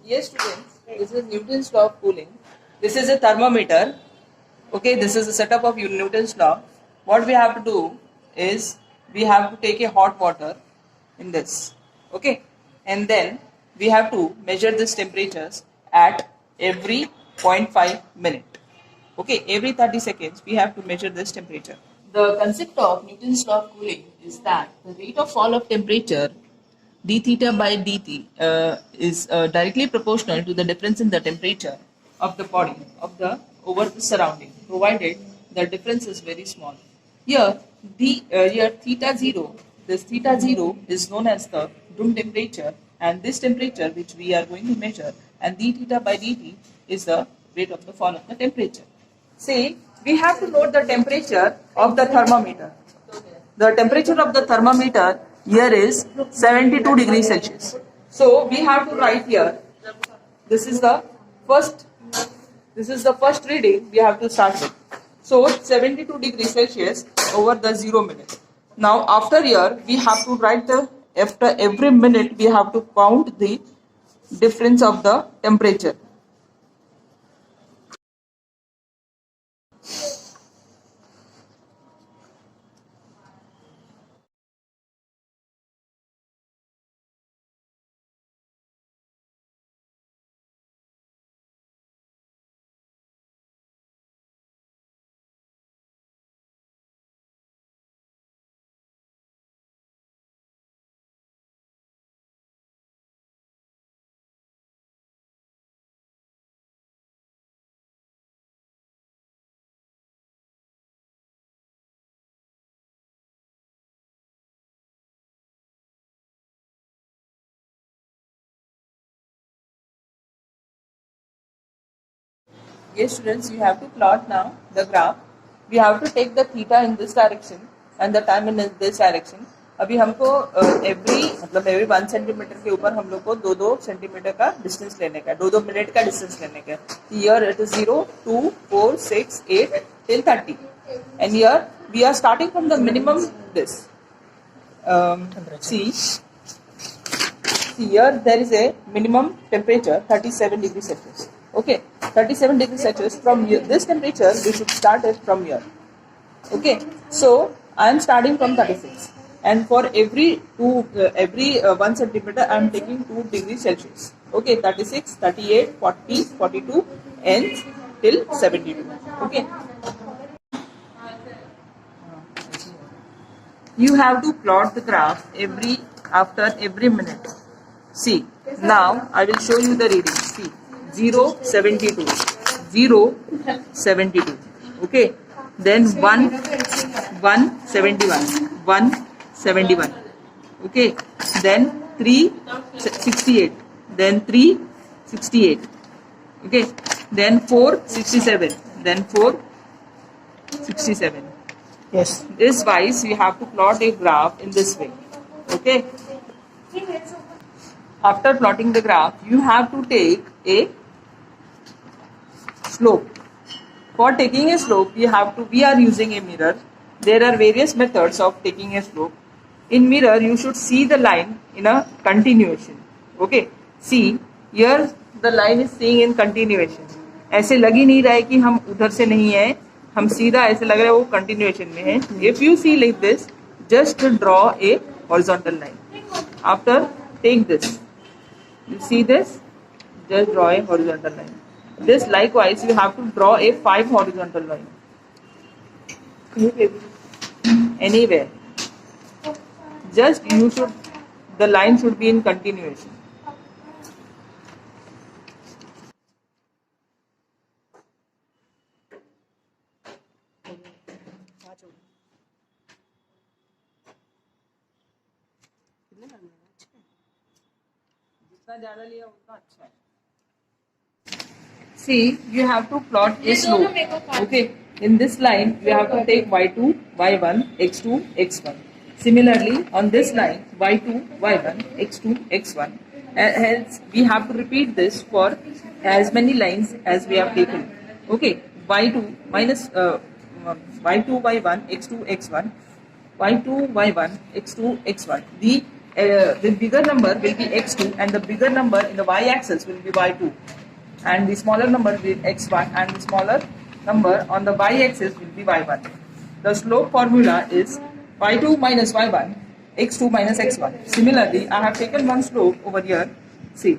Yes, students, this is Newton's law of cooling. This is a thermometer. Okay, this is a setup of Newton's law. What we have to do is we have to take a hot water in this. Okay, and then we have to measure this temperatures at every zero point 0.5 minute. Okay, every 30 seconds we have to measure this temperature. The concept of Newton's law of cooling is that the rate of fall of temperature d theta by dt is directly proportional to the difference in the temperature of the body of the over the surrounding, provided the difference is very small. Here, here theta zero, this theta zero is known as the room temperature, and this temperature which we are going to measure, and d theta by dt is the rate of the fall of the temperature. Say we have to note the temperature of the thermometer. The temperature of the thermometer here is 72 degrees Celsius. So we have to write here. This is the first. This is the first reading we have to start with. So 72 degrees Celsius over the 0 minute. Now after here we have to write the after every minute we have to count the difference of the temperature. Yes, students, you have to plot now the graph. We have to take the theta in this direction and the time in this direction. अभी हमको every 1 centimetre के ऊपर हम लोग को 2-2 centimetre का distance लेने का है, 2-2 मिनट का डिस्टेंस लेने का है. Here it is 0, 2, 4, 6, 8 till 30. And here we are starting from the minimum this. See, here there is a minimum temperature 37 degrees Celsius. Okay, 37 degrees Celsius. From here, this temperature we should start it from here. Okay, so I am starting from 36, and for every 1 centimeter I am taking 2 degrees Celsius. Okay, 36, 38, 40, 42, and till 72. Okay. You have to plot the graph after every minute. See, now I will show you the reading. See, 0, 72, 0, 72. Okay, then 1, 1, 71, 1, 71. Okay, then 3, 68, then 3, 68. Okay, then 4, 67, then 4, 67. Yes. This wise you have to plot a graph in this way. Okay. After plotting the graph, you have to take a slope. For taking a slope, we are using a mirror. There are various methods of taking a slope. In mirror, you should see the line in a continuation. Okay. See, here the line is seeing in continuation. ऐसे लग ही नहीं रहा है कि हम उधर से नहीं है, हम सीधा ऐसे लग रहा है वो continuation में है. If you see like this, just draw a horizontal line. After, take this. You see this? Just draw a horizontal line. This likewise, you have to draw a 5 horizontal line. Anywhere. Just the line should be in continuation. See, you have to plot a slope. Okay, in this line, you have to take y2, y1, x2, x1. Similarly, on this line, y2, y1, x2, x1. Hence, we have to repeat this for as many lines as we have taken. Okay, y2 minus y2, y1, x2, x1, y2, y1, x2, x1. The the bigger number will be x2 and the bigger number in the y-axis will be y2, and the smaller number will be x1 and the smaller number on the y-axis will be y1. The slope formula is y2 minus y1, x2 minus x1. Similarly, I have taken one slope over here, see,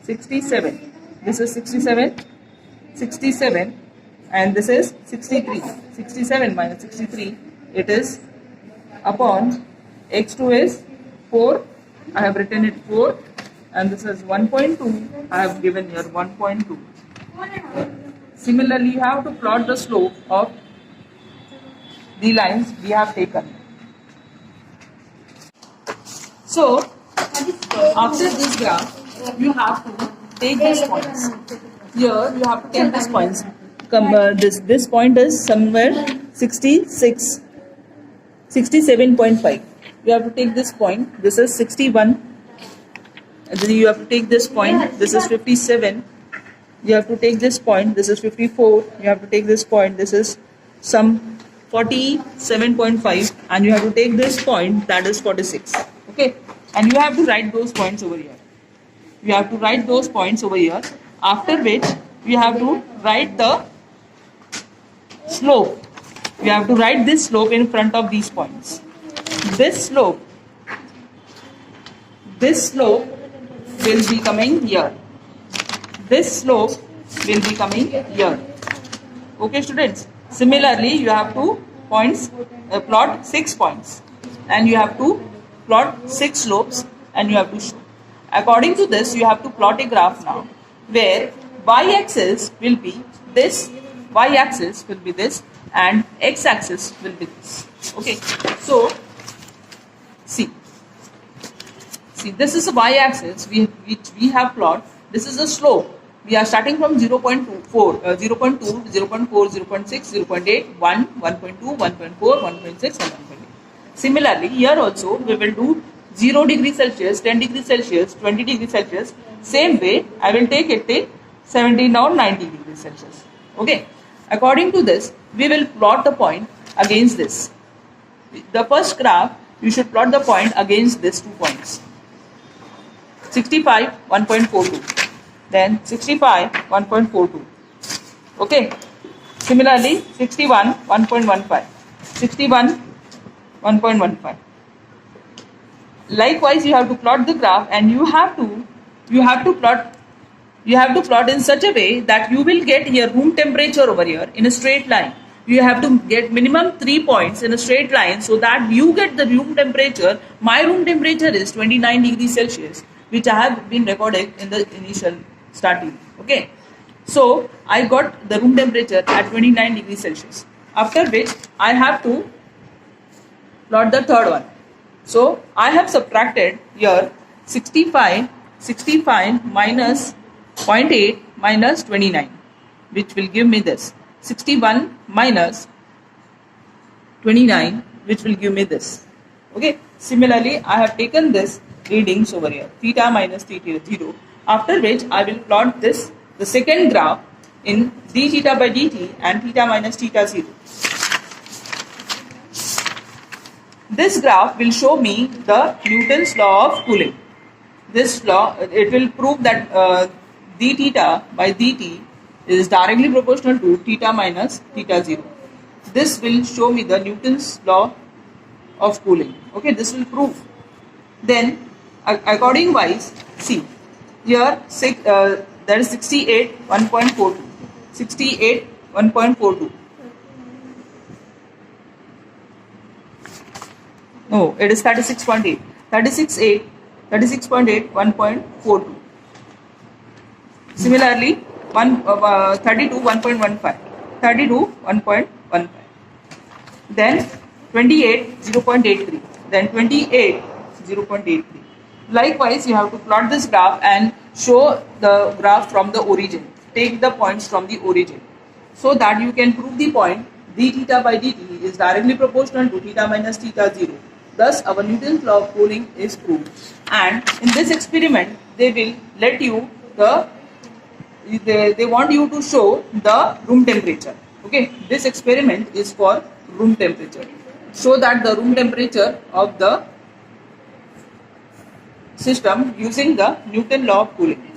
67. This is 67, 67, and this is 63. 67 minus 63, it is upon x2 is 4, I have written it 4, and this is 1.2, I have given here 1.2. Similarly, you have to plot the slope of the lines we have taken. So, after this graph, you have to take these points. Here, you have to take these points. This point is somewhere 66. 67.5. You have to take this point. This is 61. And then you have to take this point. This is 57. You have to take this point. This is 54. You have to take this point. This is some 47.5. And you have to take this point. That is 46. Okay. And you have to write those points over here. You have to write those points over here. After which you have to write the slope. You have to write this slope in front of these points. This slope will be coming here. This slope will be coming here. Okay, students. Similarly, you have to plot 6 points, and you have to plot 6 slopes, and you have to show. According to this, you have to plot a graph now, where y-axis will be this, y-axis will be this, and x-axis will be this. Okay, so see, this is the y-axis which we have plotted. This is the slope. We are starting from 0.2, 0.4, 0.6, 0.8, 1, 1.2, 1.4, 1.6 and 1.8. Similarly, here also we will do 0 degrees Celsius, 10 degrees Celsius, 20 degrees Celsius. Same way, I will take it till 17 or 90 degrees Celsius. Okay. According to this, we will plot the point against this. The first graph, you should plot the point against these 2 points. 65, 1.42. Then 65, 1.42. Okay. Similarly, 61, 1.15. 61, 1.15. Likewise, you have to plot the graph, and you have to plot in such a way that you will get your room temperature over here in a straight line. You have to get minimum 3 points in a straight line so that you get the room temperature. My room temperature is 29 degrees Celsius, which I have been recorded in the initial starting. Okay. So I got the room temperature at 29 degrees Celsius. After which I have to plot the third one. So I have subtracted here 65 minus 0.8 minus 29, which will give me this. 61 minus 29, which will give me this. Okay. Similarly, I have taken this readings over here, theta minus theta 0. After which I will plot this, the second graph in d theta by dt and theta minus theta 0. This graph will show me the Newton's law of cooling. This law, it will prove that d theta by dt is directly proportional to theta minus theta 0. This will show me the Newton's law of cooling. Okay, this will prove. Then, according wise, see, here there is 68, 1.42. 68, 1.42. No, it is 36.8. 36.8, 1.42. Similarly, 32, 1.15. 32, 1.15. Then 28, 0.83. Then 28, 0.83. Likewise, you have to plot this graph and show the graph from the origin. Take the points from the origin, so that you can prove the point d theta by dt is directly proportional to theta minus theta 0. Thus, our Newton's law of cooling is proved. And in this experiment, they will let you they want you to show the room temperature. Okay, this experiment is for room temperature. Show that the room temperature of the system using the Newton law of cooling.